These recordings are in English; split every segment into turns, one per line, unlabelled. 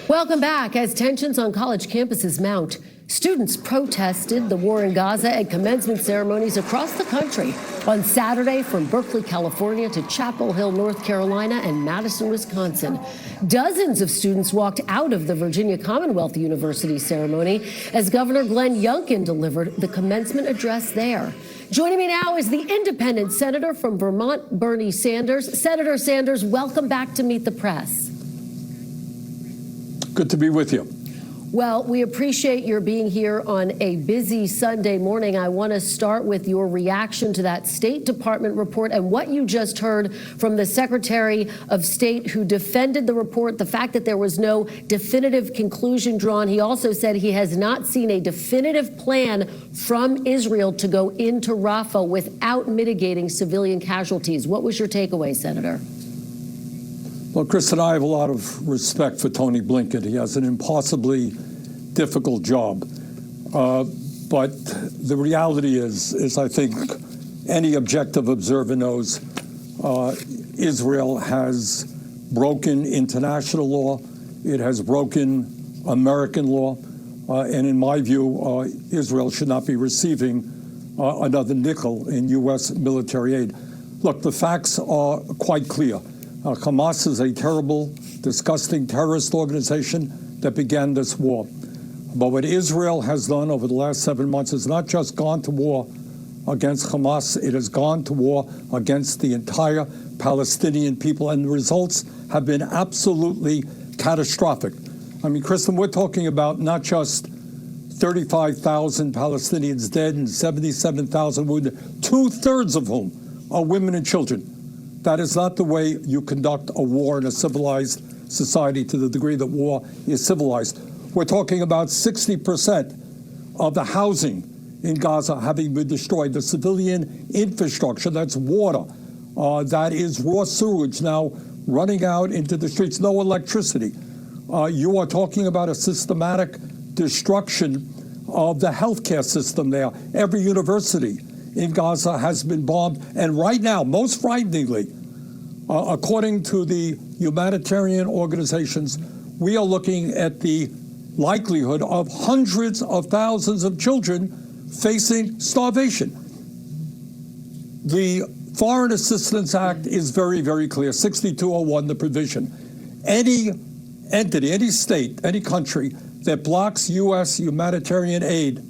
Welcome back. As tensions on college campuses mount, students protested the war in Gaza at commencement ceremonies across the country on Saturday, from Berkeley, California to Chapel Hill, North Carolina and Madison, Wisconsin. Dozens of students walked out of the Virginia Commonwealth University ceremony as Governor Glenn Youngkin delivered the commencement address there. Joining me now is the independent senator from Vermont, Bernie Sanders. Senator Sanders, welcome back to Meet the Press.
Good to be with you.
Well, we appreciate your being here on a busy Sunday morning. I want to start with your reaction to that State Department report and what you just heard from the Secretary of State, who defended the report, the fact that there was no definitive conclusion drawn. He also said he has not seen a definitive plan from Israel to go into Rafah without mitigating civilian casualties. What was your takeaway, Senator?
Well, Kristen, I have a lot of respect for Tony Blinken. He has an impossibly difficult job. But the reality is I think any objective observer knows Israel has broken international law. It has broken American law. And in my view, Israel should not be receiving another nickel in U.S. military aid. Look, the facts are quite clear. Hamas is a terrible, disgusting terrorist organization that began this war. But what Israel has done over the last 7 months is not just gone to war against Hamas, it has gone to war against the entire Palestinian people, and the results have been absolutely catastrophic. I mean, Kristen, we're talking about not just 35,000 Palestinians dead and 77,000 wounded, two-thirds of whom are women and children. That is not the way you conduct a war in a civilized society to the degree that war is civilized. We're talking about 60% of the housing in Gaza having been destroyed, the civilian infrastructure, that's water, that is raw sewage now running out into the streets, no electricity. You are talking about a systematic destruction of the healthcare system there. Every university in Gaza has been bombed. And right now, most frighteningly, according to the humanitarian organizations, we are looking at the likelihood of hundreds of thousands of children facing starvation. The Foreign Assistance Act is very, very clear, 6201, the provision. Any entity, any state, any country that blocks U.S. humanitarian aid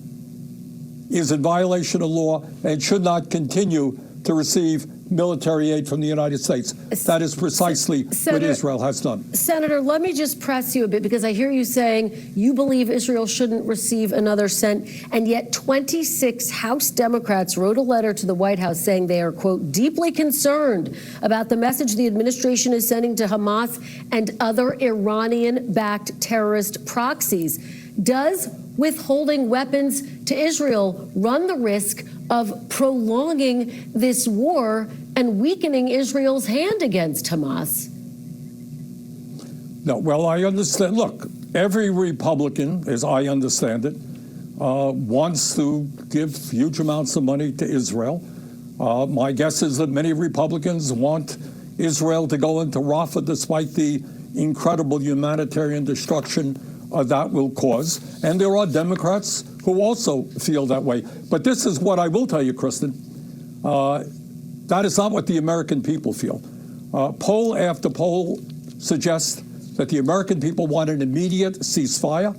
is in violation of law and should not continue to receive military aid from the United States. That is precisely what Israel has done.
Senator, let me just press you a bit, because I hear you saying you believe Israel shouldn't receive another cent, and yet 26 House Democrats wrote a letter to the White House saying they are, quote, deeply concerned about the message the administration is sending to Hamas and other Iranian-backed terrorist proxies. Does withholding weapons to Israel run the risk of prolonging this war and weakening Israel's hand against Hamas?
No, well, I understand. Look, every Republican, as I understand it, wants to give huge amounts of money to Israel. My guess is that many Republicans want Israel to go into Rafah despite the incredible humanitarian destruction that will cause. And there are Democrats who also feel that way. But this is what I will tell you, Kristen. That is not what the American people feel. Poll after poll suggests that the American people want an immediate ceasefire.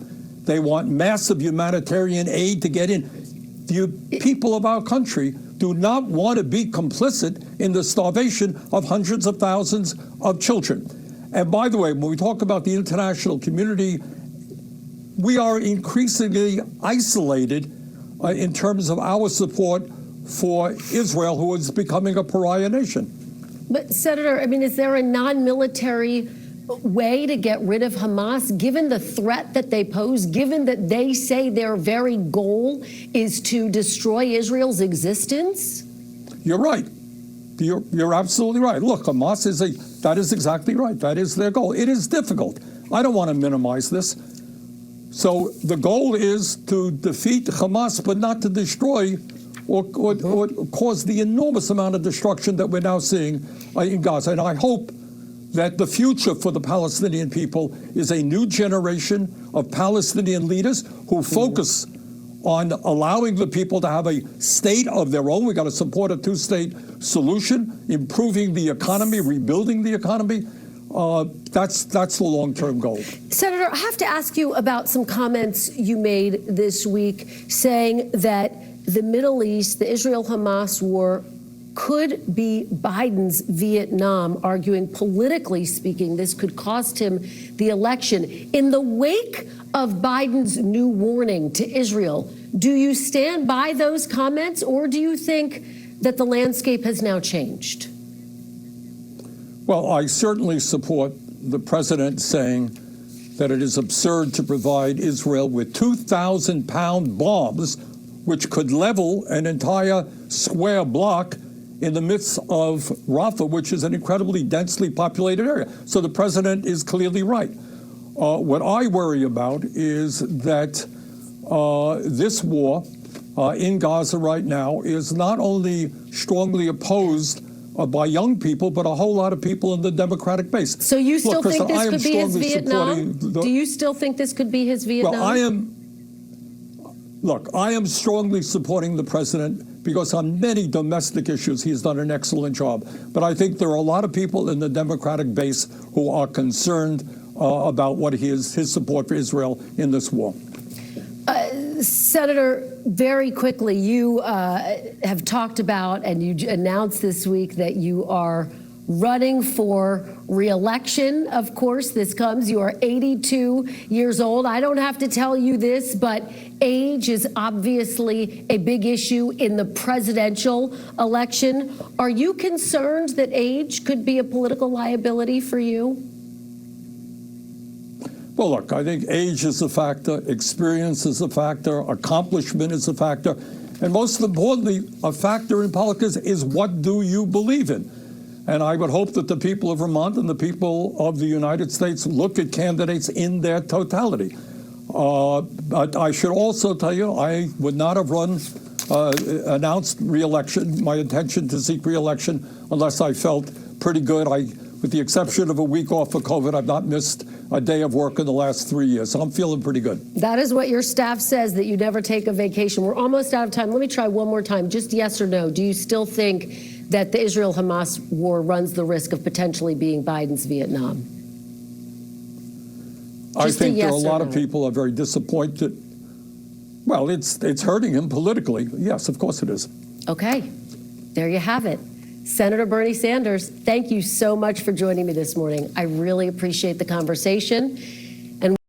They want massive humanitarian aid to get in. The people of our country do not want to be complicit in the starvation of hundreds of thousands of children. And by the way, when we talk about the international community, we are increasingly isolated in terms of our support for Israel, who is becoming a pariah nation.
But, Senator, I mean, is there a non-military way to get rid of Hamas, given the threat that they pose, given that they say their very goal is to destroy Israel's existence?
You're right. You're absolutely right. Look, Hamas that is exactly right. That is their goal. It is difficult. I don't want to minimize this. So the goal is to defeat Hamas, but not to destroy or cause the enormous amount of destruction that we're now seeing in Gaza. And I hope that the future for the Palestinian people is a new generation of Palestinian leaders who focus on allowing the people to have a state of their own. We got to support a two-state solution, improving the economy, rebuilding the economy. That's the long-term goal.
Senator, I have to ask you about some comments you made this week saying that the Middle East, the Israel-Hamas war, could be Biden's Vietnam, arguing politically speaking, this could cost him the election. In the wake of Biden's new warning to Israel, do you stand by those comments, or do you think that the landscape has now changed?
Well, I certainly support the president saying that it is absurd to provide Israel with 2,000-pound bombs, which could level an entire square block in the midst of Rafah, which is an incredibly densely populated area. So the president is clearly right. What I worry about is that this war in Gaza right now is not only strongly opposed by young people, but a whole lot of people in the Democratic base.
So you still
Look,
think
Kristen,
this could be his Vietnam? Do you still think this could be his Vietnam?
Well, I am strongly supporting the president because on many domestic issues he's done an excellent job. But I think there are a lot of people in the Democratic base who are concerned about what his support for Israel in this war.
Senator, very quickly, you have talked about and you announced this week that you are running for re-election. Of course, this comes. You are 82 years old. I don't have to tell you this, but age is obviously a big issue in the presidential election. Are you concerned that age could be a political liability for you?
Well, look, I think age is a factor, experience is a factor, accomplishment is a factor, and most importantly, a factor in politics is what do you believe in? And I would hope that the people of Vermont and the people of the United States look at candidates in their totality. But I should also tell you, I would not have announced re-election, my intention to seek re-election, unless I felt pretty good. With the exception of a week off for COVID, I've not missed a day of work in the last 3 years. So I'm feeling pretty good.
That is what your staff says, that you never take a vacation. We're almost out of time. Let me try one more time. Just yes or no. Do you still think that the Israel-Hamas war runs the risk of potentially being Biden's Vietnam?
I think there are a lot of people who are very disappointed. Well, it's hurting him politically. Yes, of course it is.
Okay. There you have it. Senator Bernie Sanders, thank you so much for joining me this morning. I really appreciate the conversation.